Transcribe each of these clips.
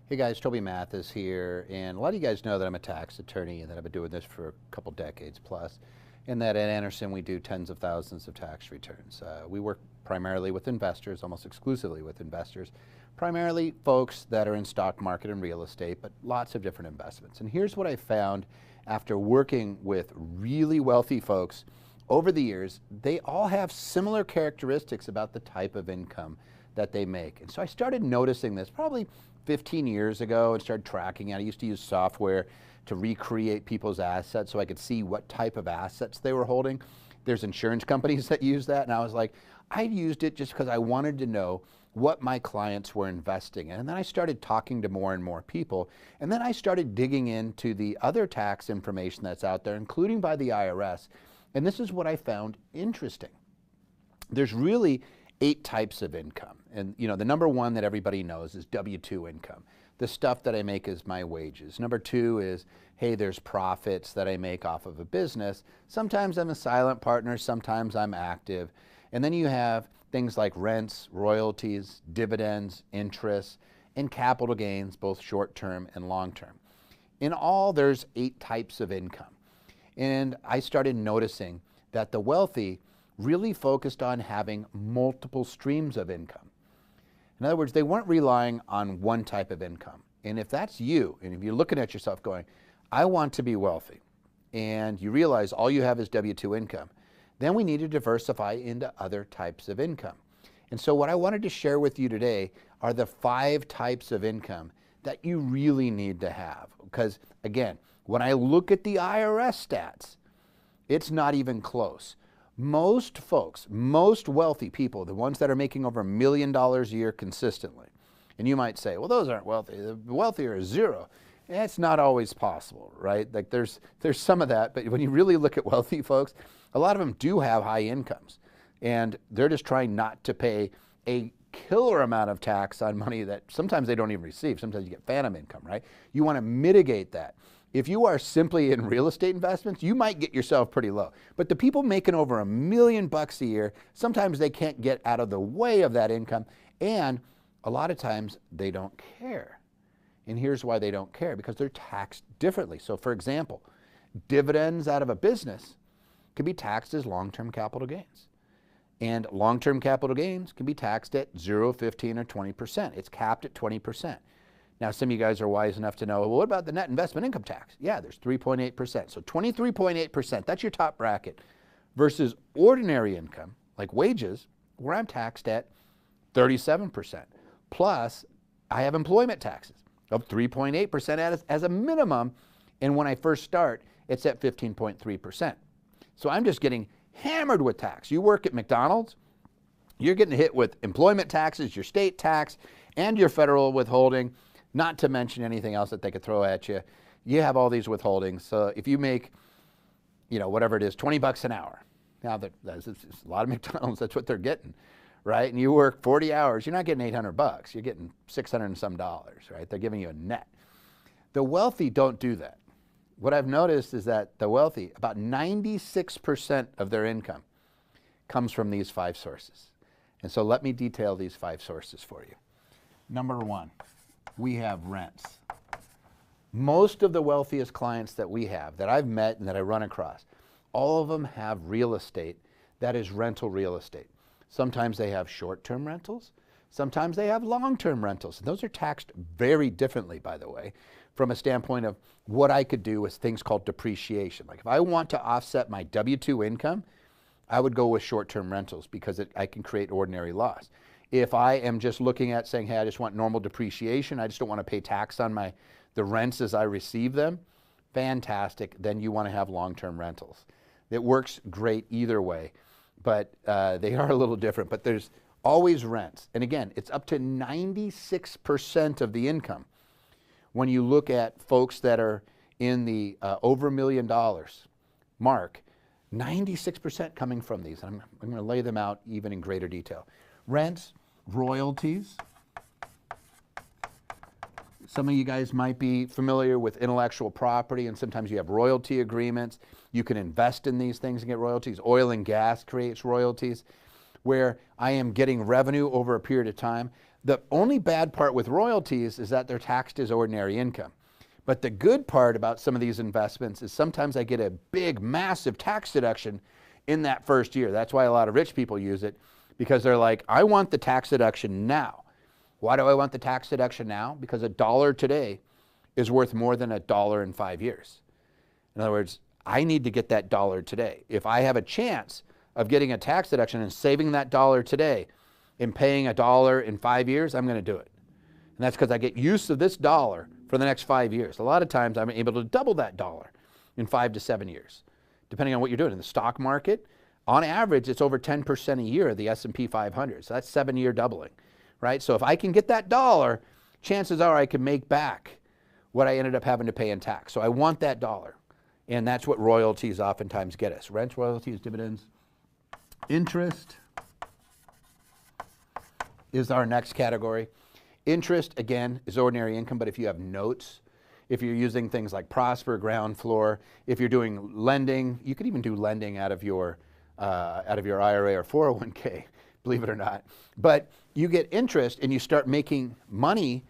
Hey guys, Toby Mathis here, and a lot of you guys know that I'm a tax attorney and that I've been doing this for a couple decades plus, and that at Anderson we do tens of thousands of tax returns. We work primarily with investors, almost exclusively with investors, primarily folks that are in stock market and real estate, but lots of different investments. And here's what I found after working with really wealthy folks over the years. They all have similar characteristics about the type of income that they make. And so I started noticing this probably 15 years ago and started tracking it. I used to use software to recreate people's assets so I could see what type of assets they were holding. There's insurance companies that use that, and I was like, I used it just because I wanted to know what my clients were investing in. And then I started talking to more and more people, and then I started digging into the other tax information that's out there, including by the IRS, and this is what I found interesting. There's really 8 types of income. And the number one that everybody knows is W-2 income. The stuff that I make is my wages. Number 2 is, hey, there's profits that I make off of a business. Sometimes I'm a silent partner, sometimes I'm active. And then you have things like rents, royalties, dividends, interest, and capital gains, both short-term and long-term. In all, there's 8 types of income. And I started noticing that the wealthy really focused on having multiple streams of income. In other words, they weren't relying on one type of income. And if that's you, and if you're looking at yourself going, I want to be wealthy, and you realize all you have is W-2 income, then we need to diversify into other types of income. And so what I wanted to share with you today are the 5 types of income that you really need to have. Because again, when I look at the IRS stats, it's not even close. Most folks, most wealthy people, the ones that are making over $1 million a year consistently, and you might say, well, those aren't wealthy. The wealthier is zero. It's not always possible, right? Like there's some of that, but when you really look at wealthy folks, a lot of them do have high incomes, and they're just trying not to pay a killer amount of tax on money that sometimes they don't even receive. Sometimes you get phantom income, right? You want to mitigate that. If you are simply in real estate investments, you might get yourself pretty low. But the people making over $1 million a year, sometimes they can't get out of the way of that income, and a lot of times they don't care. And here's why they don't care, because they're taxed differently. So for example, dividends out of a business can be taxed as long-term capital gains. And long-term capital gains can be taxed at 0, 15, or 20%. It's capped at 20%. Now, some of you guys are wise enough to know, well, what about the net investment income tax? Yeah, there's 3.8%. So 23.8%, that's your top bracket, versus ordinary income, like wages, where I'm taxed at 37%. Plus, I have employment taxes of 3.8% as a minimum, and when I first start, it's at 15.3%. So I'm just getting hammered with tax. You work at McDonald's, you're getting hit with employment taxes, your state tax, and your federal withholding, not to mention anything else that they could throw at you. You have all these withholdings. So if you make, whatever it is, 20 bucks an hour. Now, that's a lot of McDonald's, that's what they're getting, right? And you work 40 hours, you're not getting 800 bucks. You're getting 600 and some dollars, right? They're giving you a net. The wealthy don't do that. What I've noticed is that the wealthy, about 96% of their income comes from these 5 sources. And so let me detail these 5 sources for you. Number 1, we have rents. Most of the wealthiest clients that we have, that I've met and that I run across, all of them have real estate that is rental real estate. Sometimes they have short-term rentals. Sometimes they have long-term rentals. And those are taxed very differently, by the way, from a standpoint of what I could do with things called depreciation. Like if I want to offset my W-2 income, I would go with short-term rentals because I can create ordinary loss. If I am just looking at saying, hey, I just want normal depreciation, I just don't want to pay tax on the rents as I receive them, fantastic, then you want to have long-term rentals. It works great either way, but they are a little different, but there's always rents. And again, it's up to 96% of the income. When you look at folks that are in the over $1 million mark, 96% coming from these. I'm going to lay them out even in greater detail. Rents, royalties. Some of you guys might be familiar with intellectual property, and sometimes you have royalty agreements. You can invest in these things and get royalties. Oil and gas creates royalties, where I am getting revenue over a period of time. The only bad part with royalties is that they're taxed as ordinary income. But the good part about some of these investments is sometimes I get a big, massive tax deduction in that first year. That's why a lot of rich people use it, because they're like, I want the tax deduction now. Why do I want the tax deduction now? Because $1 today is worth more than $1 in 5 years. In other words, I need to get that $1 today. If I have a chance of getting a tax deduction and saving that $1 today and paying $1 in 5 years, I'm going to do it. And that's because I get use of this $1 for the next 5 years. A lot of times I'm able to double that $1 in 5 to 7 years, depending on what you're doing. In the stock market, on average, it's over 10% a year of the S&P 500. So that's 7-year doubling, right? So if I can get that $1, chances are I can make back what I ended up having to pay in tax. So I want that $1. And that's what royalties oftentimes get us. Rent, royalties, dividends. Interest is our next category. Interest, again, is ordinary income, but if you have notes, if you're using things like Prosper, Ground Floor, if you're doing lending, you could even do lending out of your IRA or 401k, believe it or not. But you get interest and you start making money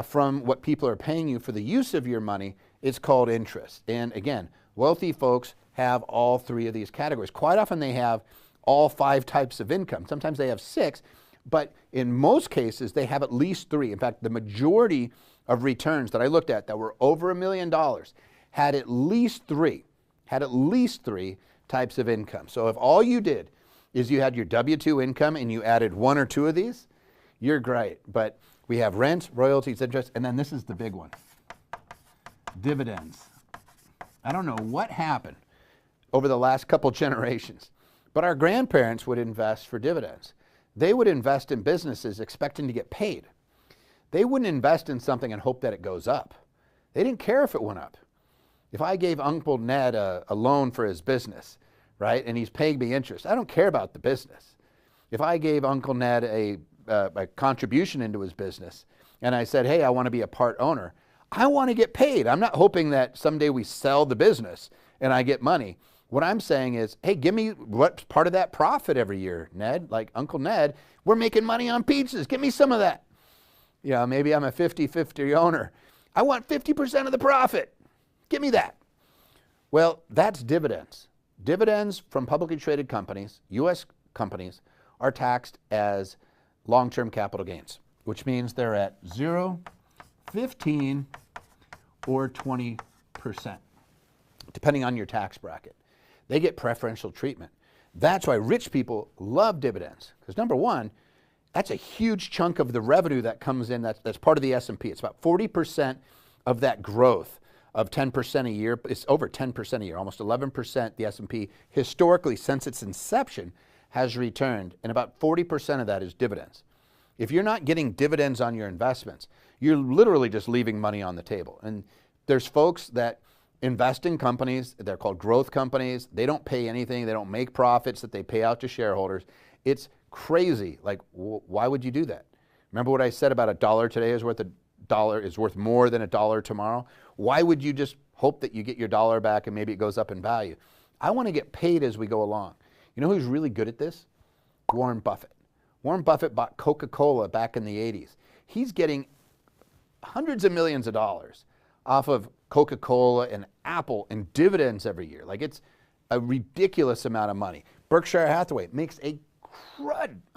from what people are paying you for the use of your money. It's called interest. And again, wealthy folks have all 3 of these categories. Quite often they have all 5 types of income. Sometimes they have 6, but in most cases they have at least 3. In fact, the majority of returns that I looked at that were over $1 million had at least 3 types of income. So if all you did is you had your W-2 income and you added 1 or 2 of these, you're great. But we have rent, royalties, interest, and then this is the big one. Dividends. I don't know what happened over the last couple generations, but our grandparents would invest for dividends. They would invest in businesses expecting to get paid. They wouldn't invest in something and hope that it goes up. They didn't care if it went up. If I gave Uncle Ned a loan for his business, right, and he's paying me interest, I don't care about the business. If I gave Uncle Ned a contribution into his business and I said, hey, I want to be a part owner, I want to get paid. I'm not hoping that someday we sell the business and I get money. What I'm saying is, hey, give me what's part of that profit every year, Ned. Like Uncle Ned, we're making money on pizzas. Give me some of that. Yeah, maybe I'm a 50-50 owner. I want 50% of the profit. Give me that. Well, that's dividends. Dividends from publicly traded companies, U.S. companies, are taxed as long-term capital gains, which means they're at 0, 15, or 20%, depending on your tax bracket. They get preferential treatment. That's why rich people love dividends, because number one, that's a huge chunk of the revenue that comes in. That's part of the S&P. It's about 40% of that growth of 10% a year. It's over 10% a year, almost 11% the S&P historically since its inception has returned, and about 40% of that is dividends. If you're not getting dividends on your investments, you're literally just leaving money on the table. And there's folks that invest in companies, they're called growth companies. They don't pay anything. They don't make profits that they pay out to shareholders. It's crazy. Like, why would you do that? Remember what I said about $1 today is worth more than $1 tomorrow? Why would you just hope that you get your $1 back and maybe it goes up in value? I want to get paid as we go along. You know who's really good at this? Warren Buffett. Warren Buffett bought Coca-Cola back in the 80s. He's getting hundreds of millions of dollars off of Coca-Cola and Apple and dividends every year. Like, it's a ridiculous amount of money. Berkshire Hathaway makes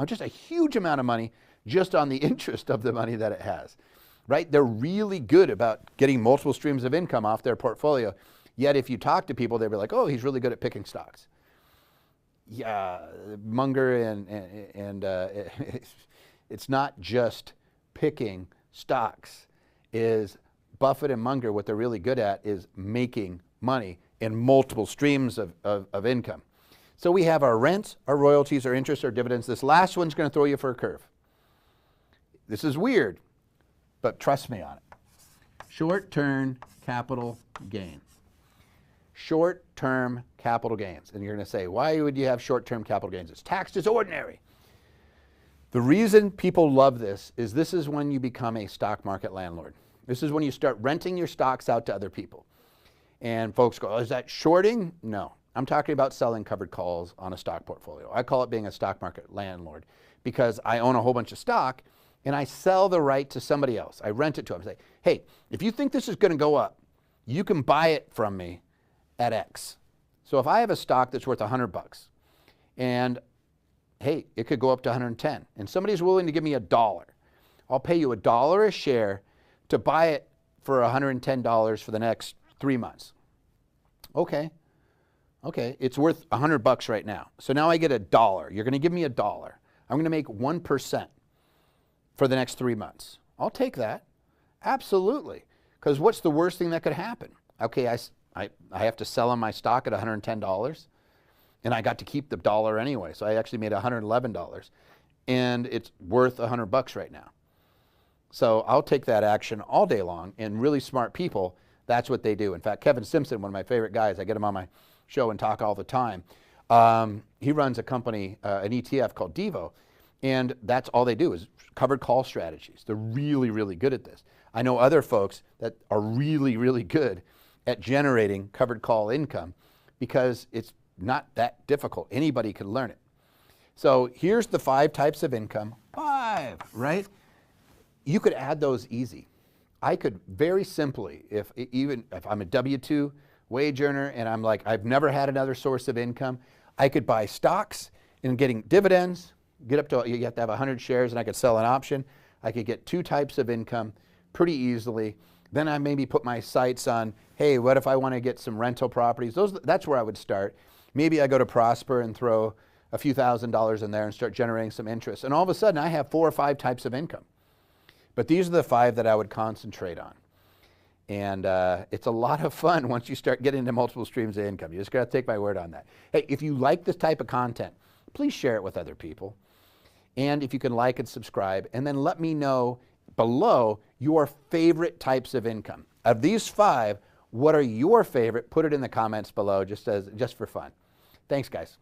just a huge amount of money just on the interest of the money that it has, right? They're really good about getting multiple streams of income off their portfolio. Yet if you talk to people, they'll be like, oh, he's really good at picking stocks. Yeah, Munger and it's not just picking stocks. Is Buffett and Munger, what they're really good at is making money in multiple streams of income. So we have our rents, our royalties, our interest, our dividends. This last one's going to throw you for a curve. This is weird, but trust me on it. Short-term capital gains. Short-term capital gains. And you're going to say, why would you have short-term capital gains? It's taxed as ordinary. The reason people love this is when you become a stock market landlord. This is when you start renting your stocks out to other people. And folks go, oh, is that shorting? No. I'm talking about selling covered calls on a stock portfolio. I call it being a stock market landlord because I own a whole bunch of stock, and I sell the right to somebody else. I rent it to them. I say, hey, if you think this is going to go up, you can buy it from me at X. So if I have a stock that's worth $100 and hey, it could go up to 110 and somebody's willing to give me $1, I'll pay you $1 a share to buy it for $110 for the next 3 months. Okay, it's worth $100 right now. So now I get $1. You're going to give me $1. I'm going to make 1% for the next 3 months. I'll take that. Absolutely. Because what's the worst thing that could happen? Okay, I have to sell on my stock at $110, and I got to keep the $1 anyway. So I actually made $111, and it's worth $100 right now. So I'll take that action all day long, and really smart people, that's what they do. In fact, Kevin Simpson, one of my favorite guys, I get him on my show and talk all the time. He runs a company, an ETF called Devo, and that's all they do is covered call strategies. They're really, really good at this. I know other folks that are really, really good at generating covered call income because it's not that difficult. Anybody can learn it. So here's the 5 types of income. 5, right? You could add those easy. I could very simply, even if I'm a W-2 wage earner and I'm like, I've never had another source of income, I could buy stocks and getting dividends, get up to, you have to have 100 shares and I could sell an option. I could get 2 types of income pretty easily. Then I maybe put my sights on, hey, what if I want to get some rental properties? That's where I would start. Maybe I go to Prosper and throw a few $1,000s in there and start generating some interest. And all of a sudden I have 4 or 5 types of income. But these are the 5 that I would concentrate on. And it's a lot of fun once you start getting into multiple streams of income. You just got to take my word on that. Hey, if you like this type of content, please share it with other people. And if you can like and subscribe, and then let me know below your favorite types of income. Of these 5, what are your favorite? Put it in the comments below just for fun. Thanks, guys.